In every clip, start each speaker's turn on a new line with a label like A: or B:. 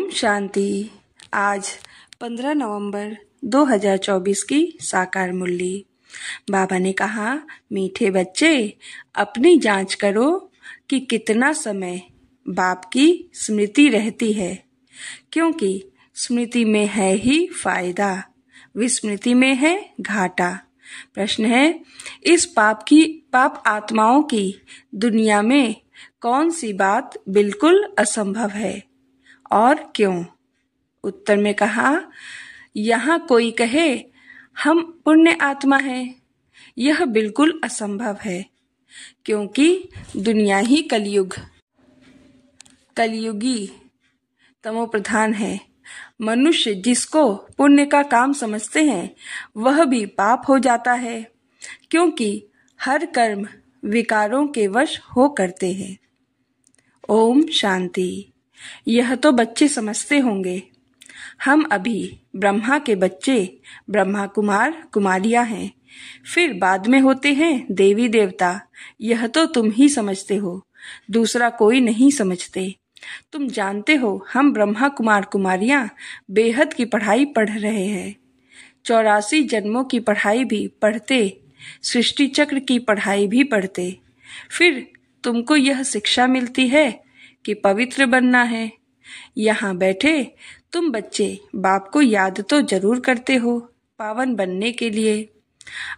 A: ओम शांति। आज 15 नवंबर 2024 की साकार मुरली। बाबा ने कहा, मीठे बच्चे, अपनी जांच करो कि कितना समय बाप की स्मृति रहती है, क्योंकि स्मृति में है ही फायदा, विस्मृति में है घाटा। प्रश्न है, इस पाप आत्माओं की दुनिया में कौन सी बात बिल्कुल असंभव है और क्यों? उत्तर में कहा, यहाँ कोई कहे हम पुण्य आत्मा हैं, यह बिल्कुल असंभव है, क्योंकि दुनिया ही कलयुगी तमोप्रधान है। मनुष्य जिसको पुण्य का काम समझते हैं वह भी पाप हो जाता है, क्योंकि हर कर्म विकारों के वश हो करते हैं। ओम शांति। यह तो बच्चे समझते होंगे, हम अभी ब्रह्मा के बच्चे, ब्रह्मा कुमार कुमारियां हैं, फिर बाद में होते हैं देवी देवता। यह तो तुम ही समझते हो, दूसरा कोई नहीं समझते। तुम जानते हो हम ब्रह्मा कुमार कुमारियां बेहद की पढ़ाई पढ़ रहे हैं, 84 जन्मों की पढ़ाई भी पढ़ते, सृष्टि चक्र की पढ़ाई भी पढ़ते। फिर तुमको यह शिक्षा मिलती है कि पवित्र बनना है। यहाँ बैठे तुम बच्चे बाप को याद तो जरूर करते हो पावन बनने के लिए।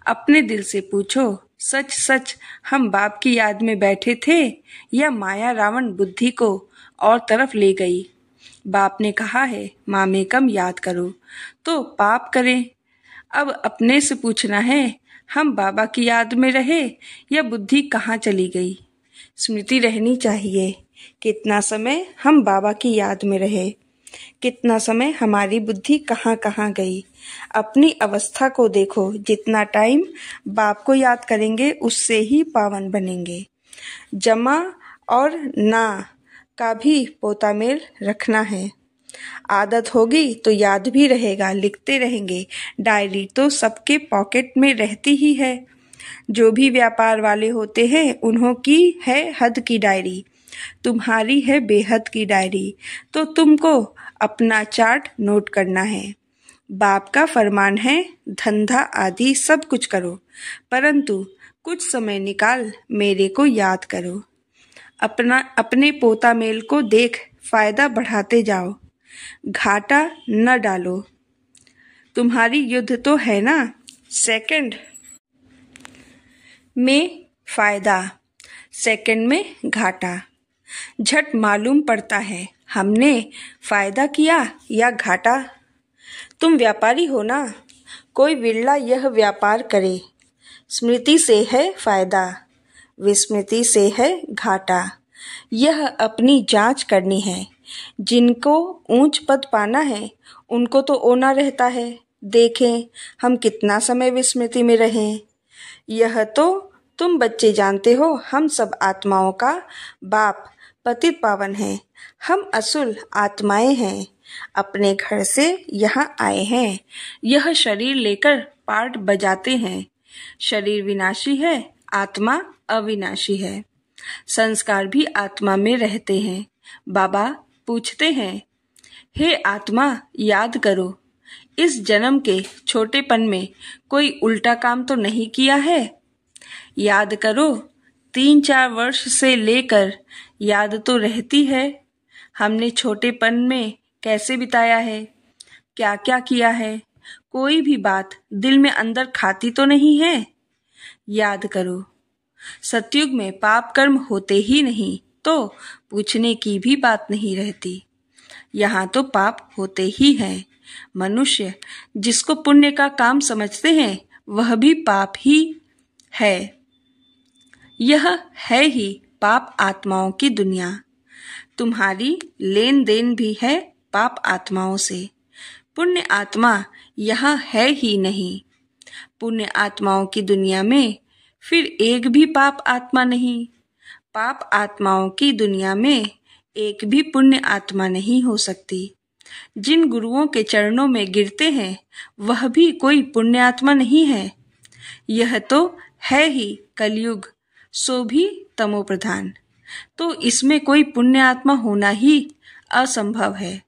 A: अपने दिल से पूछो, सच सच हम बाप की याद में बैठे थे या माया रावण बुद्धि को और तरफ ले गई? बाप ने कहा है मामे कम याद करो तो पाप करें। अब अपने से पूछना है, हम बाबा की याद में रहे या बुद्धि कहाँ चली गई? स्मृति रहनी चाहिए, कितना समय हम बाबा की याद में रहे, कितना समय हमारी बुद्धि कहाँ कहाँ गई। अपनी अवस्था को देखो, जितना टाइम बाप को याद करेंगे उससे ही पावन बनेंगे। जमा और ना का भी पोता मेल रखना है। आदत होगी तो याद भी रहेगा, लिखते रहेंगे। डायरी तो सबके पॉकेट में रहती ही है। जो भी व्यापार वाले होते हैं उन्हों की है हद की डायरी, तुम्हारी है बेहद की डायरी। तो तुमको अपना चार्ट नोट करना है। बाप का फरमान है, धंधा आदि सब कुछ करो, परंतु कुछ समय निकाल मेरे को याद करो। अपने पोता मेल को देख फायदा बढ़ाते जाओ, घाटा न डालो। तुम्हारी युद्ध तो है ना, सेकंड में फायदा, सेकंड में घाटा। झट मालूम पड़ता है हमने फायदा किया या घाटा। तुम व्यापारी हो ना, कोई विरला यह व्यापार करे। स्मृति से है फायदा, विस्मृति से है घाटा। यह अपनी जांच करनी है। जिनको ऊंच पद पाना है उनको तो ओना रहता है। देखें हम कितना समय विस्मृति में रहें। यह तो तुम बच्चे जानते हो, हम सब आत्माओं का बाप पतित पावन है। हम असुल आत्माएं हैं, अपने घर से यहाँ आए हैं। यह शरीर लेकर पार्ट बजाते हैं। शरीर विनाशी है, आत्मा अविनाशी है। संस्कार भी आत्मा में रहते हैं। बाबा पूछते हैं, हे आत्मा याद करो, इस जन्म के छोटेपन में कोई उल्टा काम तो नहीं किया है? याद करो, 3-4 वर्ष से लेकर याद तो रहती है। हमने छोटेपन में कैसे बिताया है, क्या क्या किया है, कोई भी बात दिल में अंदर खाती तो नहीं है। याद करो, सतयुग में पाप कर्म होते ही नहीं तो पूछने की भी बात नहीं रहती। यहाँ तो पाप होते ही हैं। मनुष्य जिसको पुण्य का काम समझते हैं वह भी पाप ही है। यह है ही पाप आत्माओं की दुनिया। तुम्हारी लेन देन भी है पाप आत्माओं से। पुण्य आत्मा यहाँ है ही नहीं। पुण्य आत्माओं की दुनिया में फिर एक भी पाप आत्मा नहीं। पाप आत्माओं की दुनिया में एक भी पुण्य आत्मा नहीं हो सकती। जिन गुरुओं के चरणों में गिरते हैं वह भी कोई पुण्य आत्मा नहीं है। यह तो है ही कलयुग, सो भी तमोप्रधान। तो इसमें कोई पुण्य आत्मा होना ही असंभव है।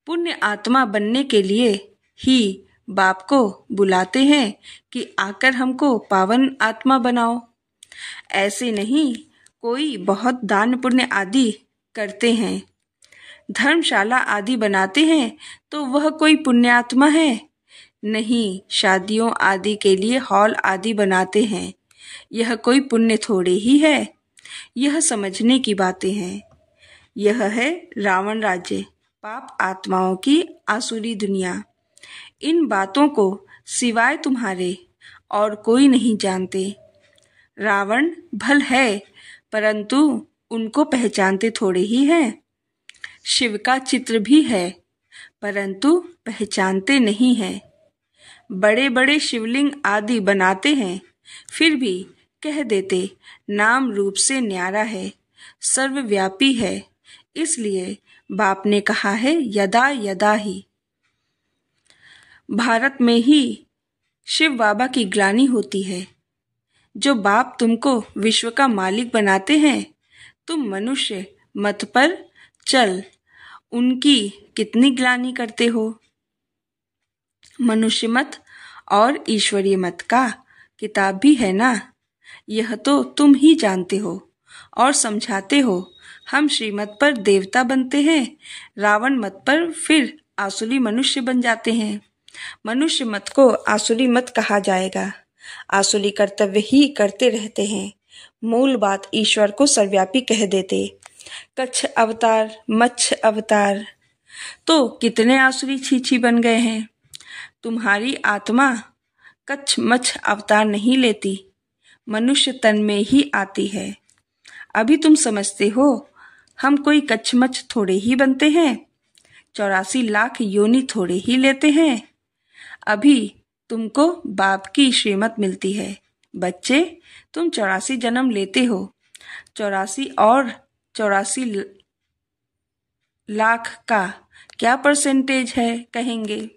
A: पुण्य आत्मा बनने के लिए ही बाप को बुलाते हैं कि आकर हमको पावन आत्मा बनाओ। ऐसे नहीं, कोई बहुत दान पुण्य आदि करते हैं, धर्मशाला आदि बनाते हैं, तो वह कोई पुण्यात्मा है? नहीं, शादियों आदि के लिए हॉल आदि बनाते हैं, यह कोई पुण्य थोड़े ही है। यह समझने की बातें हैं। यह है रावण राज्य, पाप आत्माओं की आसुरी दुनिया। इन बातों को सिवाय तुम्हारे और कोई नहीं जानते। रावण भल है, परंतु उनको पहचानते थोड़े ही हैं। शिव का चित्र भी है, परंतु पहचानते नहीं हैं। बड़े बड़े शिवलिंग आदि बनाते हैं, फिर भी कह देते नाम रूप से न्यारा है, सर्वव्यापी है। इसलिए बाप ने कहा है यदा यदा ही। भारत में ही शिव बाबा की ग्लानि होती है। जो बाप तुमको विश्व का मालिक बनाते हैं, तुम मनुष्य मत पर चल उनकी कितनी ग्लानि करते हो। मनुष्य मत और ईश्वरीय मत का किताब भी है ना, यह तो तुम ही जानते हो और समझाते हो। हम श्रीमत पर देवता बनते हैं, रावण मत पर फिर आसुरी मनुष्य बन जाते हैं। मनुष्य मत को आसुरी मत कहा जाएगा। आसुरी कर्तव्य ही करते रहते हैं। मूल बात ईश्वर को सर्वव्यापी कह देते। कच्छ अवतार, मच्छ अवतार, तो कितने आसुरी छीछी बन गए हैं। तुम्हारी आत्मा कच्छ मच्छ अवतार नहीं लेती, मनुष्य तन में ही आती है। अभी तुम समझते हो हम कोई कच्छ मच्छ थोड़े ही बनते हैं, 84 लाख योनि थोड़े ही लेते हैं। अभी तुमको बाप की श्रीमत मिलती है। बच्चे, तुम 84 जन्म लेते हो, 84 और 84 लाख का क्या परसेंटेज है कहेंगे।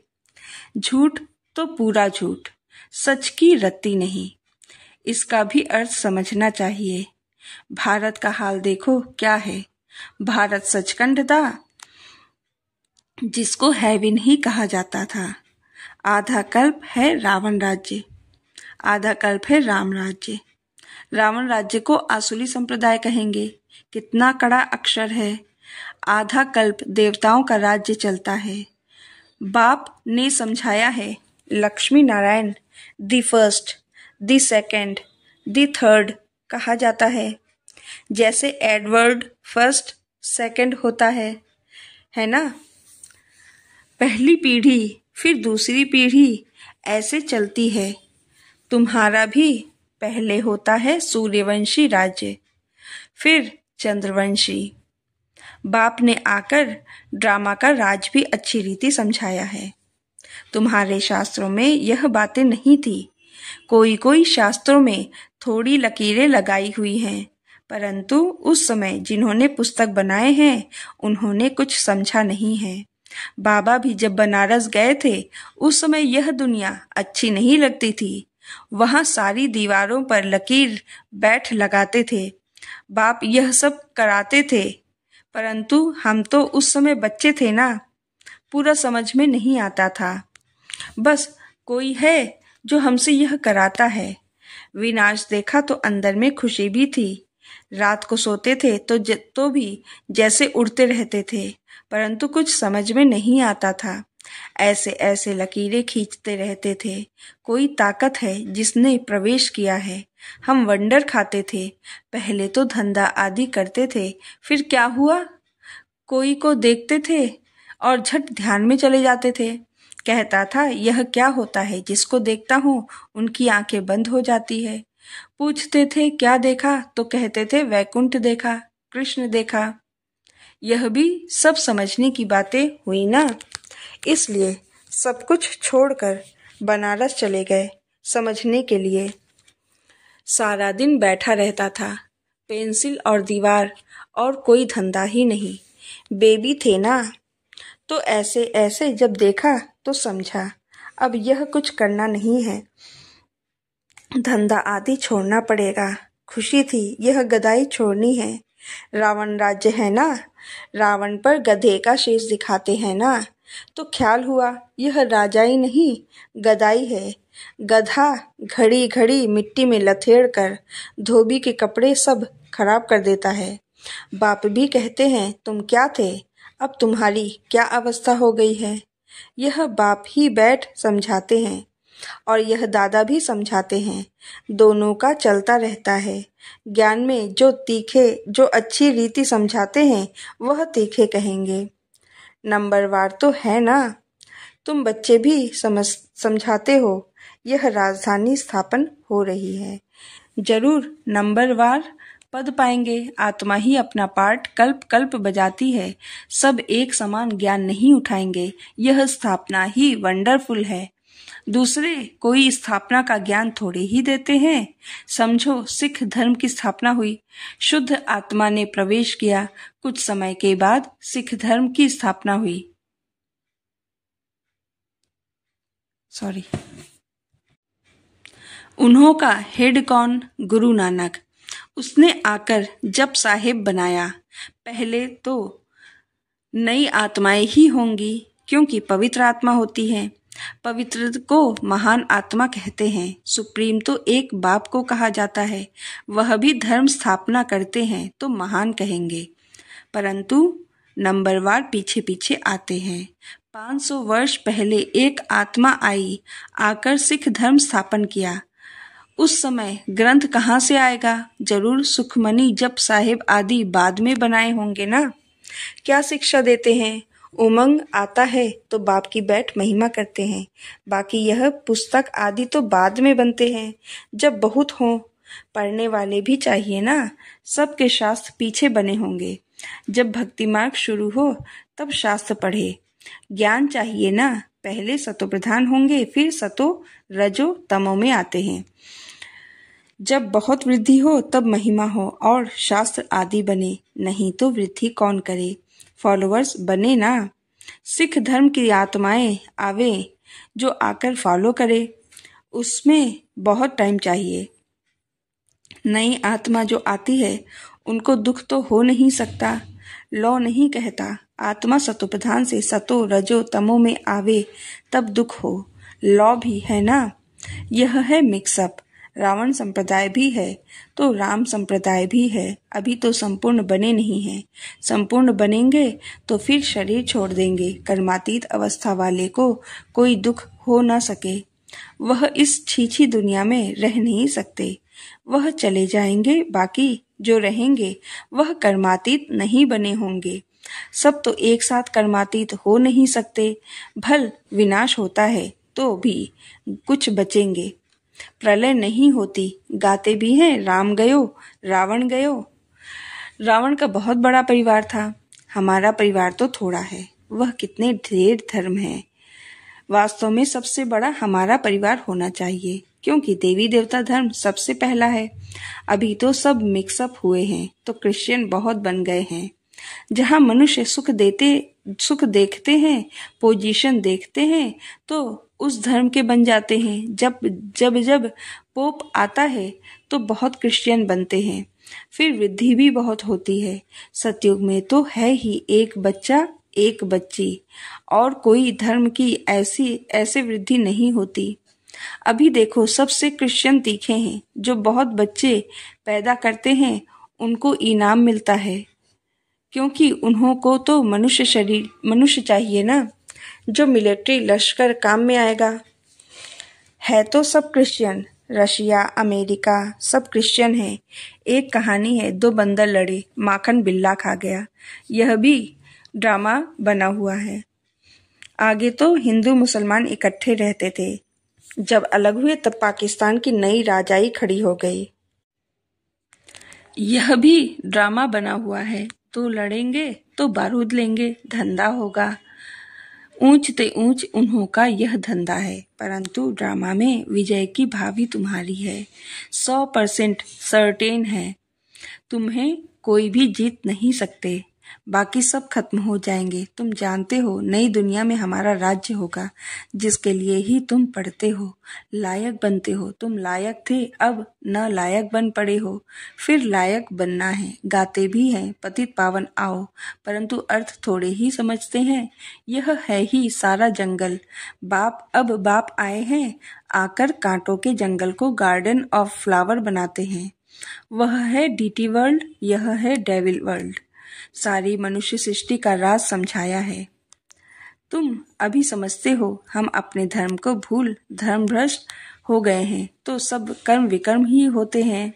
A: झूठ तो पूरा झूठ, सच की रत्ती नहीं। इसका भी अर्थ समझना चाहिए। भारत का हाल देखो क्या है। भारत सचखंड था, जिसको हेवन ही कहा जाता था। आधा कल्प है रावण राज्य, आधा कल्प है राम राज्य। रावण राज्य को आसुरी संप्रदाय कहेंगे। कितना कड़ा अक्षर है। आधा कल्प देवताओं का राज्य चलता है। बाप ने समझाया है, Lakshmi Narayan the first, the second, the third कहा जाता है। जैसे एडवर्ड फर्स्ट सेकंड होता है ना। पहली पीढ़ी फिर दूसरी पीढ़ी ऐसे चलती है। तुम्हारा भी पहले होता है सूर्यवंशी राज्य, फिर चंद्रवंशी। बाप ने आकर ड्रामा का राज भी अच्छी रीति समझाया है। तुम्हारे शास्त्रों में यह बातें नहीं थी। कोई कोई शास्त्रों में थोड़ी लकीरें लगाई हुई हैं, परंतु उस समय जिन्होंने पुस्तक बनाए हैं उन्होंने कुछ समझा नहीं है। बाबा भी जब बनारस गए थे उस समय यह दुनिया अच्छी नहीं लगती थी। वहां सारी दीवारों पर लकीर बैठ लगाते थे। बाप यह सब कराते थे, परंतु हम तो उस समय बच्चे थे ना, पूरा समझ में नहीं आता था। बस कोई है जो हमसे यह कराता है। विनाश देखा तो अंदर में खुशी भी थी। रात को सोते थे तो भी जैसे उड़ते रहते थे, परंतु कुछ समझ में नहीं आता था। ऐसे ऐसे लकीरें खींचते रहते थे। कोई ताकत है जिसने प्रवेश किया है। हम वंडर खाते थे। पहले तो धंधा आदि करते थे, फिर क्या हुआ, कोई को देखते थे और झट ध्यान में चले जाते थे। कहता था यह क्या होता है, जिसको देखता हूँ उनकी आंखें बंद हो जाती है। पूछते थे क्या देखा, तो कहते थे वैकुंठ देखा, कृष्ण देखा। यह भी सब समझने की बातें हुई ना। इसलिए सब कुछ छोड़कर बनारस चले गए समझने के लिए। सारा दिन बैठा रहता था, पेंसिल और दीवार, और कोई धंधा ही नहीं। बेबी थे ना, तो ऐसे ऐसे जब देखा तो समझा अब यह कुछ करना नहीं है, धंधा आदि छोड़ना पड़ेगा। खुशी थी, यह गदाई छोड़नी है। रावण राज्य है ना, रावण पर गधे का शेष दिखाते हैं ना, तो ख्याल हुआ यह राजाई नहीं गदाई है। गधा घड़ी घड़ी मिट्टी में लथेड़ कर धोबी के कपड़े सब खराब कर देता है। बाप भी कहते हैं तुम क्या थे, अब तुम्हारी क्या अवस्था हो गई है। यह बाप ही बैठ समझाते हैं और यह दादा भी समझाते हैं। दोनों का चलता रहता है। ज्ञान में जो तीखे जो अच्छी रीति समझाते हैं वह तीखे कहेंगे। नंबरवार तो है ना, तुम बच्चे भी समझाते हो यह राजधानी स्थापन हो रही है। जरूर नंबरवार पद पाएंगे। आत्मा ही अपना पाठ कल्प कल्प बजाती है। सब एक समान ज्ञान नहीं उठाएंगे। यह स्थापना ही वंडरफुल है। दूसरे कोई स्थापना का ज्ञान थोड़े ही देते हैं। समझो सिख धर्म की स्थापना हुई, शुद्ध आत्मा ने प्रवेश किया, कुछ समय के बाद सिख धर्म की स्थापना हुई। उन्हों का हेड कौन? गुरु नानक। उसने आकर जप साहिब बनाया। पहले तो नई आत्माएं ही होंगी, क्योंकि पवित्र आत्मा होती है। पवित्र को महान आत्मा कहते हैं। सुप्रीम तो एक बाप को कहा जाता है। वह भी धर्म स्थापना करते हैं तो महान कहेंगे, परंतु नंबरवार पीछे पीछे आते हैं। 500 वर्ष पहले एक आत्मा आई, आकर सिख धर्म स्थापन किया। उस समय ग्रंथ कहाँ से आएगा? जरूर सुखमनी जप साहिब आदि बाद में बनाए होंगे ना। क्या शिक्षा देते हैं? उमंग आता है तो बाप की बैठ महिमा करते हैं। बाकी यह पुस्तक आदि तो बाद में बनते हैं, जब बहुत हों। पढ़ने वाले भी चाहिए ना। सबके शास्त्र पीछे बने होंगे। जब भक्ति मार्ग शुरू हो तब शास्त्र पढ़े। ज्ञान चाहिए ना। पहले सतो प्रधान होंगे, फिर सतो रजो तमो में आते हैं। जब बहुत वृद्धि हो तब महिमा हो और शास्त्र आदि बने, नहीं तो वृद्धि कौन करे। फॉलोअर्स बने ना। सिख धर्म की आत्माएं आवे जो आकर फॉलो करे, उसमें बहुत टाइम चाहिए। नई आत्मा जो आती है उनको दुख तो हो नहीं सकता। लौ नहीं कहता आत्मा सतो प्रधान से सतो रजो तमो में आवे तब दुख हो। लौ भी है ना। यह है मिक्सअप। रावण संप्रदाय भी है तो राम संप्रदाय भी है। अभी तो संपूर्ण बने नहीं हैं। संपूर्ण बनेंगे तो फिर शरीर छोड़ देंगे। कर्मातीत अवस्था वाले को कोई दुख हो न सके। वह इस छीछी दुनिया में रह नहीं सकते। वह चले जाएंगे, बाकी जो रहेंगे वह कर्मातीत नहीं बने होंगे। सब तो एक साथ कर्मातीत हो नहीं सकते। भल विनाश होता है तो भी कुछ बचेंगे। प्रलय नहीं होती। गाते भी हैं राम गयो रावण गयो। रावण का बहुत बड़ा परिवार था। हमारा परिवार तो थोड़ा है। वह कितने ढेर धर्म है। वास्तव में सबसे बड़ा हमारा परिवार होना चाहिए, क्योंकि देवी देवता धर्म सबसे पहला है। अभी तो सब मिक्सअप हुए हैं तो क्रिश्चियन बहुत बन गए हैं। जहाँ मनुष्य सुख देखते हैं, पोजीशन देखते हैं, तो उस धर्म के बन जाते हैं। जब जब जब पोप आता है तो बहुत क्रिश्चियन बनते हैं। फिर वृद्धि भी बहुत होती है। सतयुग में तो है ही एक बच्चा एक बच्ची, और कोई धर्म की ऐसे वृद्धि नहीं होती। अभी देखो सबसे क्रिश्चियन तीखे हैं। जो बहुत बच्चे पैदा करते हैं उनको इनाम मिलता है, क्योंकि उन्हों को तो मनुष्य चाहिए ना, जो मिलिट्री लश्कर काम में आएगा। है तो सब क्रिश्चियन। रशिया अमेरिका सब क्रिश्चियन है। एक कहानी है, 2 बंदर लड़े, माखन बिल्ला खा गया। यह भी ड्रामा बना हुआ है। आगे तो हिंदू मुसलमान इकट्ठे रहते थे। जब अलग हुए तब पाकिस्तान की नई राजाई खड़ी हो गई। यह भी ड्रामा बना हुआ है। तो लड़ेंगे तो बारूद लेंगे, धंधा होगा। ऊंच ते ऊंच उन्हों का यह धंधा है, परंतु ड्रामा में विजय की भावी तुम्हारी है। 100% सर्टेन है। तुम्हें कोई भी जीत नहीं सकते। बाकी सब खत्म हो जाएंगे। तुम जानते हो नई दुनिया में हमारा राज्य होगा, जिसके लिए ही तुम पढ़ते हो, लायक बनते हो। तुम लायक थे, अब न लायक बन पड़े हो, फिर लायक बनना है। गाते भी हैं पतित पावन आओ, परंतु अर्थ थोड़े ही समझते हैं। यह है ही सारा जंगल। अब बाप आए हैं, आकर कांटों के जंगल को गार्डन ऑफ फ्लावर बनाते हैं। वह है डीटी वर्ल्ड, यह है डेविल वर्ल्ड। सारी मनुष्य सृष्टि का राज समझाया है। तुम अभी समझते हो हम अपने धर्म को भूल धर्म भ्रष्ट हो गए हैं, तो सब कर्म विकर्म ही होते हैं।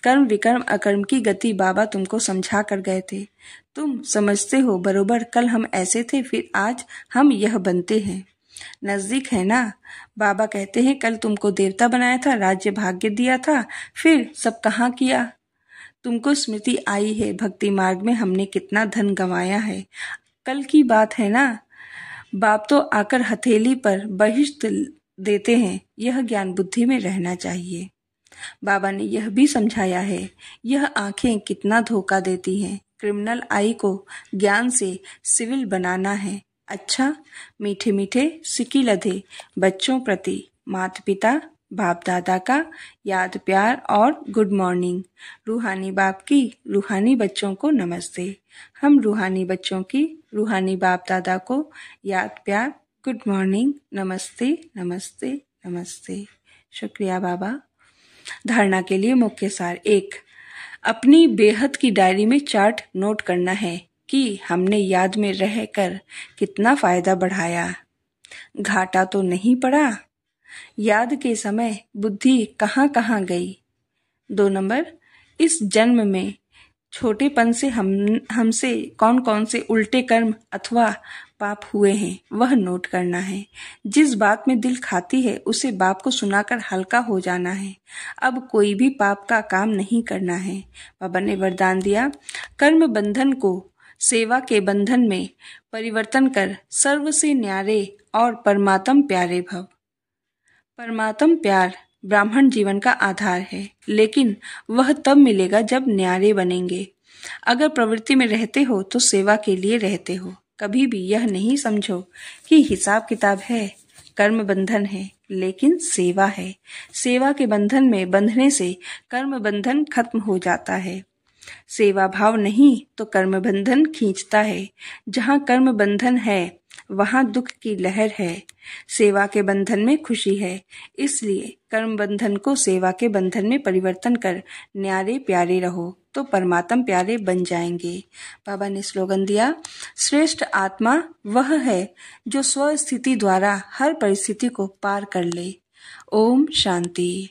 A: कर्म विकर्म अकर्म की गति बाबा तुमको समझा कर गए थे। तुम समझते हो बरोबर, कल हम ऐसे थे, फिर आज हम यह बनते हैं। नजदीक है ना। बाबा कहते हैं कल तुमको देवता बनाया था, राज्य भाग्य दिया था, फिर सब कहाँ किया। तुमको स्मृति आई है भक्ति मार्ग में हमने कितना धन गंवाया है। कल की बात है ना। बाप तो आकर हथेली पर बहिष्ठ देते हैं। यह ज्ञान बुद्धि में रहना चाहिए। बाबा ने यह भी समझाया है, यह आंखें कितना धोखा देती हैं। क्रिमिनल आई को ज्ञान से सिविल बनाना है। अच्छा, मीठे मीठे सिक्की लधे बच्चों प्रति माता पिता बाप दादा का याद प्यार और गुड मॉर्निंग। रूहानी बाप की रूहानी बच्चों को नमस्ते। हम रूहानी बच्चों की रूहानी बाप दादा को याद प्यार गुड मॉर्निंग, नमस्ते नमस्ते नमस्ते। शुक्रिया बाबा। धारणा के लिए मुख्य सार। 1, अपनी बेहद की डायरी में चार्ट नोट करना है कि हमने याद में रहकर कितना फायदा बढ़ाया, घाटा तो नहीं पड़ा। याद के समय बुद्धि कहाँ कहाँ गई। 2 नंबर, इस जन्म में छोटेपन से हमसे कौन कौन से उल्टे कर्म अथवा पाप हुए हैं वह नोट करना है। जिस बात में दिल खाती है उसे बाप को सुनाकर हल्का हो जाना है। अब कोई भी पाप का काम नहीं करना है। बाबा ने वरदान दिया, कर्म बंधन को सेवा के बंधन में परिवर्तन कर सर्व से न्यारे और परमात्म प्यारे भव। परमात्म प्यार ब्राह्मण जीवन का आधार है, लेकिन वह तब मिलेगा जब न्यारे बनेंगे। अगर प्रवृत्ति में रहते हो तो सेवा के लिए रहते हो। कभी भी यह नहीं समझो कि हिसाब किताब है, कर्म बंधन है, लेकिन सेवा है। सेवा के बंधन में बंधने से कर्म बंधन खत्म हो जाता है। सेवा भाव नहीं तो कर्म बंधन खींचता है। जहाँ कर्म बंधन है वहाँ दुख की लहर है। सेवा के बंधन में खुशी है, इसलिए कर्म बंधन को सेवा के बंधन में परिवर्तन कर न्यारे प्यारे रहो तो परमात्म प्यारे बन जाएंगे। बाबा ने स्लोगन दिया, श्रेष्ठ आत्मा वह है जो स्वस्थिति द्वारा हर परिस्थिति को पार कर ले। ओम शांति।